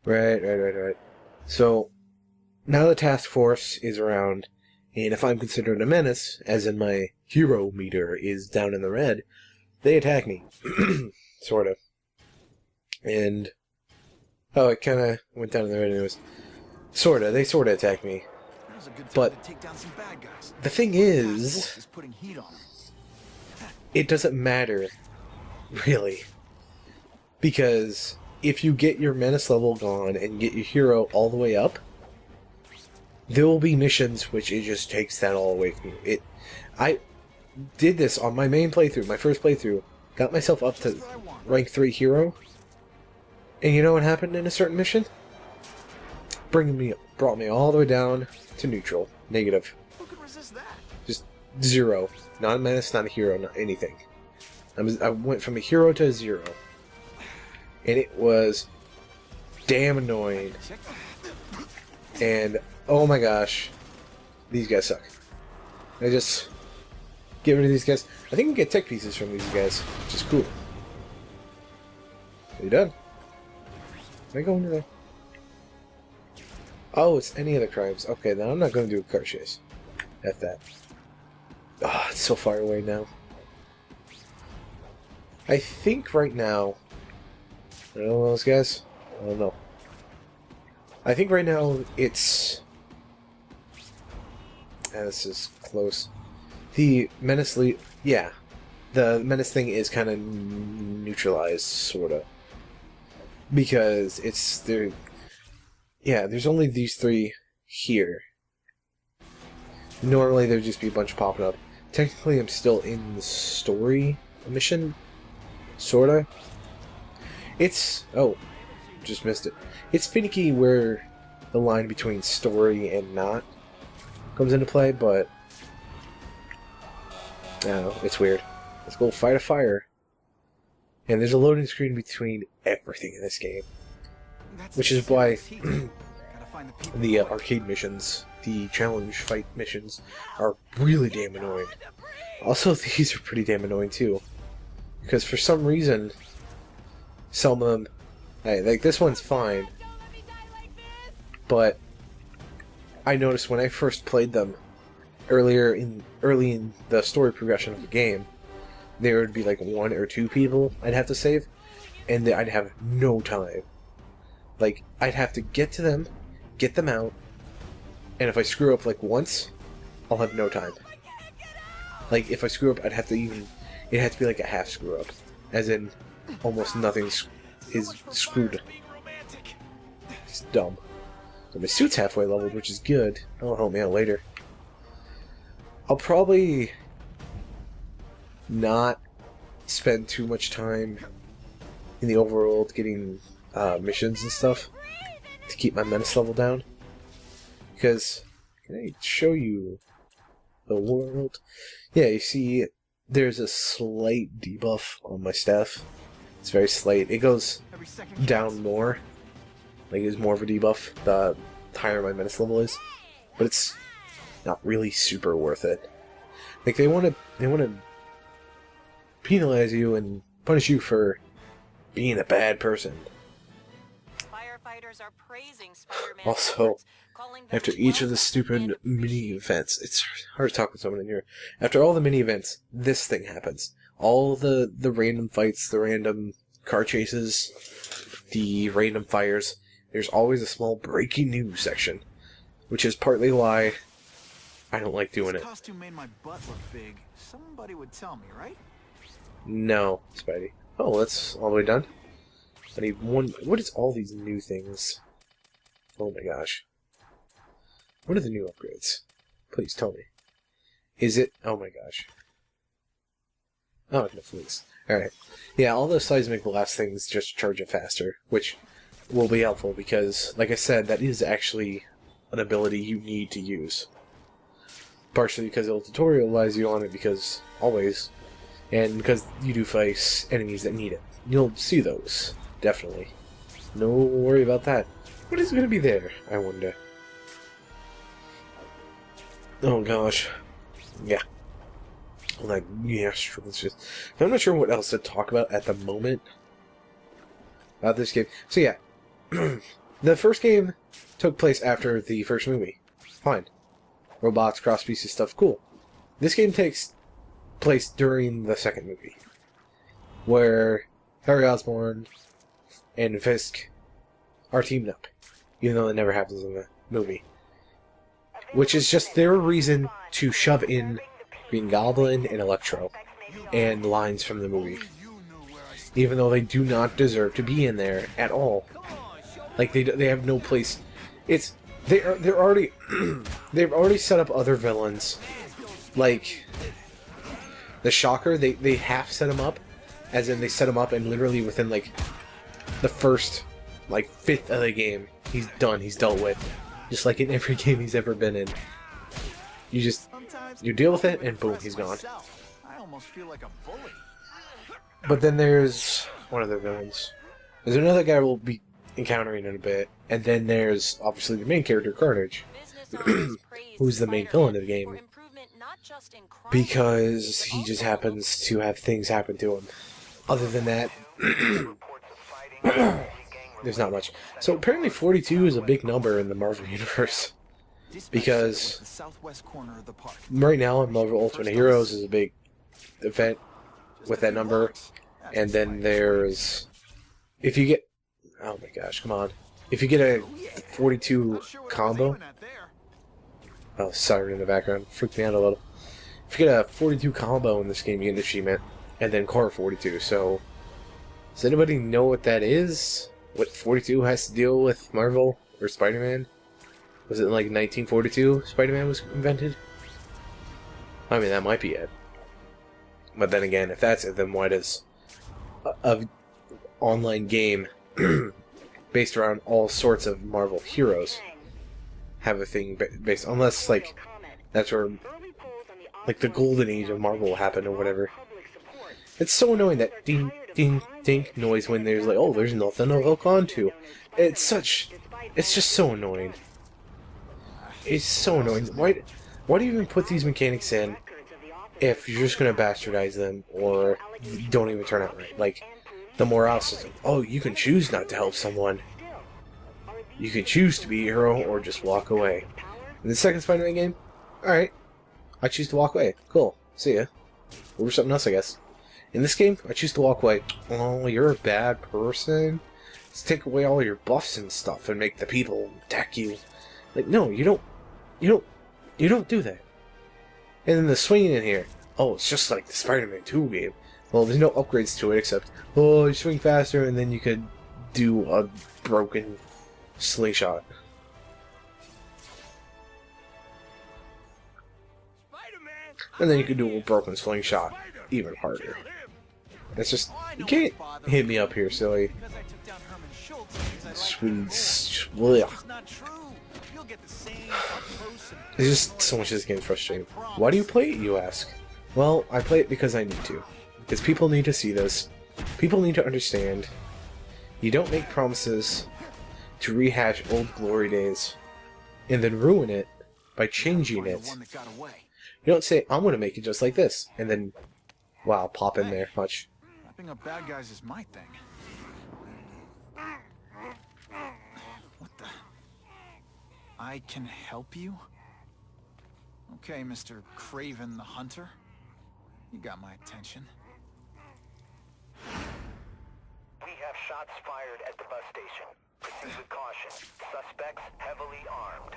Right. So, now the task force is around, and if I'm considered a menace, as in my hero meter is down in the red, they attack me. Sort of. And, oh, it kind of went down in the red anyways. They sort of attack me. But the thing is, it doesn't matter, really. Because if you get your menace level gone and get your hero all the way up, there will be missions which it just takes that all away from you. I did this on my main playthrough, my first playthrough, got myself up to rank 3 hero, and you know what happened in a certain mission? Brought me all the way down to neutral, negative. Who can resist that? Just 0. Not a menace, not a hero, not anything. I went from a hero to a 0. And it was damn annoying. And, oh my gosh, these guys suck. I just get rid of these guys. I think we can get tech pieces from these guys, which is cool. Are you done? Can I go into there? Oh, it's any other crimes. Okay, then I'm not going to do a car chase. At that. Oh, it's so far away now. I think right now... I don't know those guys. I don't know. I think right now it's... this is close. The menace yeah. The menace thing is kind of neutralized, sorta. Because it's... Yeah, there's only these 3 here. Normally there'd just be a bunch popping up. Technically I'm still in the story mission. Sorta. It's... oh, just missed it. It's finicky where the line between story and not comes into play, but... I don't know, it's weird. Let's go fight a fire. And there's a loading screen between everything in this game. Which is why the arcade missions, the challenge fight missions, are really damn annoying. Also, these are pretty damn annoying too. Because for some reason, some of them, like this one's fine, but I noticed when I first played them early in the story progression of the game, there would be like 1 or 2 people I'd have to save, and I'd have no time. Like, I'd have to get to them, get them out, and if I screw up like once, I'll have no time. Like, if I screw up, I'd have to it had to be like a half screw up. As in, almost nothing is screwed. It's dumb. So my suit's halfway leveled, which is good. That'll help me out later. I'll probably not spend too much time in the overworld getting missions and stuff to keep my menace level down. Because, can I show you the world? Yeah, you see, there's a slight debuff on my staff. It's very slight. It goes down more. Like, it's more of a debuff the higher my menace level is. But it's not really super worth it. Like, they want to penalize you and punish you for being a bad person. Firefighters are praising Spider-Man. Also, after each of the stupid mini events, it's hard to talk with someone in here. After all the mini events, this thing happens. All the random fights, the random car chases, the random fires. There's always a small breaking news section, which is partly why I don't like doing it. This costume made my butt look big. Somebody would tell me, right? No, Spidey. Oh, that's all the way done? I need one... What is all these new things? Oh my gosh. What are the new upgrades? Please tell me. Is it... Oh my gosh. Oh, no, please. Alright. Yeah, all those seismic blast things just charge it faster, which will be helpful because, like I said, that is actually an ability you need to use. Partially because it'll tutorialize you on it because... always. And because you do face enemies that need it. You'll see those. Definitely. No worry about that. What is going to be there, I wonder? Oh gosh. Yeah. Like, yeah, sure, let's just... I'm not sure what else to talk about at the moment about this game. So yeah. The first game took place after the first movie. Fine. Robots, cross-species stuff, cool. This game takes place during the second movie, where Harry Osborn and Fisk are teamed up, even though it never happens in the movie. Which is just their reason to shove in Green Goblin and Electro and lines from the movie, even though they do not deserve to be in there at all. Like they have no place. They're already they've already set up other villains, like the Shocker. They half set him up, as in they set him up and literally within like the first like fifth of the game, he's done. He's dealt with, just like in every game he's ever been in. You deal with it and boom, he's gone. I almost feel like a bully. But then there's one of the villains. There's another guy we'll be encountering in a bit, and then there's obviously the main character, Carnage, who's the main villain of the game, because he just happens to have things happen to him. Other than that, there's not much. So apparently 42 is a big number in the Marvel Universe, because right now Marvel Ultimate Heroes is a big event with that number, and then there's, if you get, oh my gosh, come on. If you get a 42 combo... Oh, siren in the background. Freaked me out a little. If you get a 42 combo in this game, you get an achievement. And then Core 42, so... Does anybody know what that is? What 42 has to deal with Marvel or Spider-Man? Was it in, like, 1942 Spider-Man was invented? I mean, that might be it. But then again, if that's it, then why does a online game based around all sorts of Marvel heroes have a thing based, unless like that's where like the golden age of Marvel happened or whatever. It's so annoying, that ding ding ding noise when there's like, oh, there's nothing to hook onto. It's just so annoying. It's so annoying. Why do you even put these mechanics in if you're just gonna bastardize them or don't even turn out right? Like the morale system. Oh, you can choose not to help someone. You can choose to be a hero or just walk away. In the second Spider-Man game, alright, I choose to walk away. Cool, see ya. Or something else, I guess. In this game, I choose to walk away. Oh, you're a bad person. Let's take away all your buffs and stuff and make the people attack you. Like, no, you don't do that. And then the swinging in here. Oh, it's just like the Spider-Man 2 game. Well, there's no upgrades to it except, oh, you swing faster and then you could do a broken slingshot. And then you could do a broken slingshot even harder. It's just, you can't hit me up here, silly. Sweet. There's just so much of this game's frustrating. Why do you play it, you ask? Well, I play it because I need to. Because people need to see this. People need to understand. You don't make promises to rehash old glory days and then ruin it by changing it. You don't say, I'm going to make it just like this, and then, wow, pop in there much. Wrapping up bad guys is my thing. What the? I can help you? Okay, Mr. Craven the Hunter. You got my attention. We have shots fired at the bus station. Proceed with caution. Suspects heavily armed.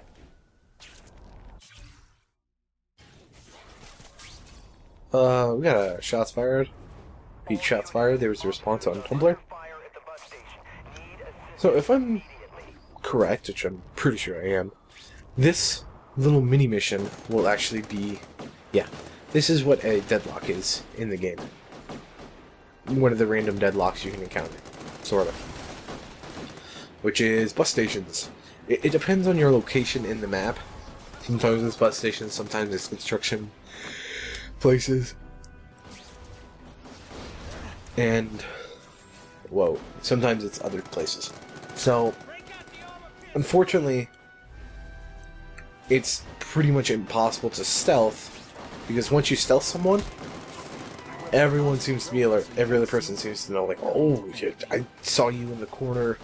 We got shots fired. Beat shots fired. There was a response on Tumblr. So if I'm correct, which I'm pretty sure I am, this little mini mission will actually be, yeah, this is what a deadlock is in the game. One of the random deadlocks you can encounter, sort of. Which is bus stations. It depends on your location in the map. Sometimes it's bus stations, sometimes it's construction places. And, whoa, sometimes it's other places. So, unfortunately, it's pretty much impossible to stealth, because once you stealth someone, everyone seems to be alert. Every other person seems to know, like, oh, shit, I saw you in the corner.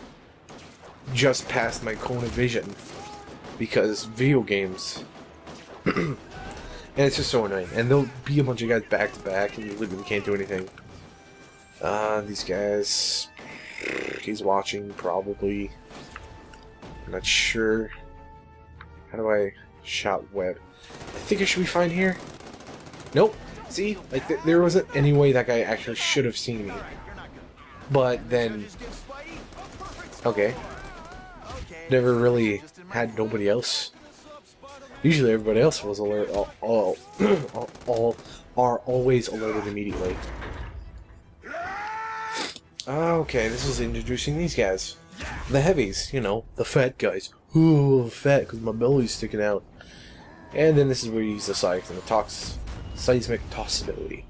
just past my cone of vision because video games. And it's just so annoying. And there'll be a bunch of guys back to back, and you literally can't do anything. These guys. He's watching, probably. I'm not sure. How do I shot web? I think I should be fine here. Nope. See? Like, there wasn't any way that guy actually should have seen me. But then... Okay. Never really had nobody else. Usually everybody else was alert. All are always alerted immediately. Okay, this is introducing these guys. The heavies, you know, the fat guys. Ooh, fat, because my belly's sticking out. And then this is where you use the Psych and the seismic toss ability.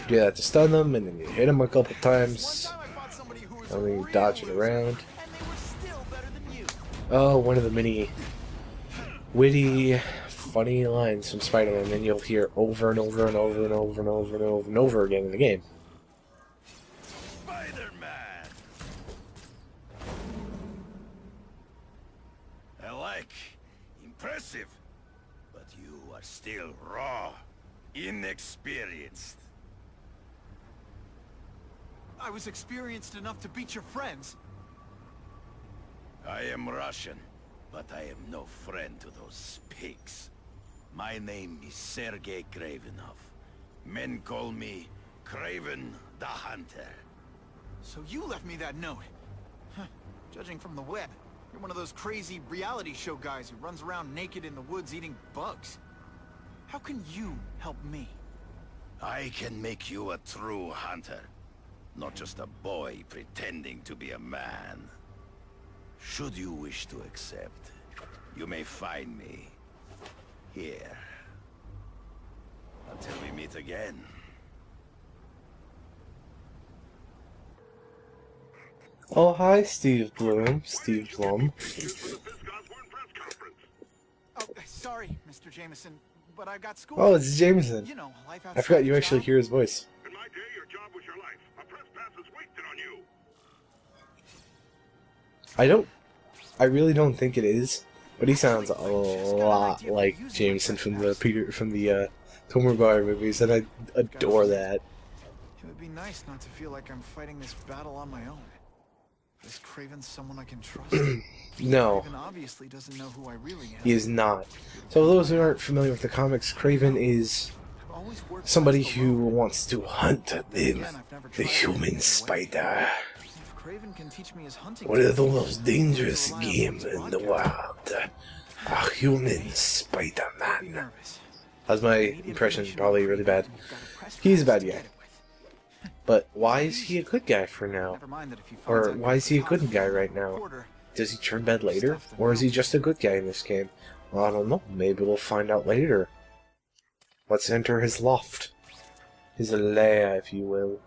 You do that to stun them, and then you hit them a couple times. And then you dodge it around. Oh, one of the many witty, funny lines from Spider-Man, and you'll hear over and over and over and over and over and over and over again in the game. Spider-Man! I like. Impressive. But you are still raw. Inexperienced. I was experienced enough to beat your friends. I am Russian, but I am no friend to those pigs. My name is Sergei Kravenov. Men call me Kraven the Hunter. So you left me that note. Huh. Judging from the web, you're one of those crazy reality show guys who runs around naked in the woods eating bugs. How can you help me? I can make you a true hunter. Not just a boy pretending to be a man. Should you wish to accept, you may find me here. Until we meet again. Oh, hi, Steve Bloom. Steve Blum. Oh, sorry, Mr. Jameson, but I've got school. Oh, it's Jameson. You know, life I forgot you outside actually the hear his voice. In my day, your job was your life. A trespass is wasted on you. I really don't think it is, but he sounds a lot like Jameson from the Tom Maguire movies, and I adore that. It would be nice not to feel like I'm fighting this battle on my own. Is Kraven someone I can trust? No, Kraven obviously doesn't know who I really am. he is not. So, for those who aren't familiar with the comics, Kraven is I've always worked somebody best who alone. wants to hunt them, Again, I've never the tried human anything spider. If Kraven can teach me his hunting One of the techniques, most dangerous I'll rely on games his in the podcast. world. A human Be Spider-Man. nervous. That's my Need impression, information probably on really Kraven, bad. you've got a press He's a pass bad to guy. get it with. But why is he a good guy for now? Never mind that if he finds Or out why you're is he a good guy photographer right now? reporter, Does he turn bad later? Or is he just a good guy in this game? Well, I don't know. Maybe we'll find out later. Let's enter his loft. His lair, if you will.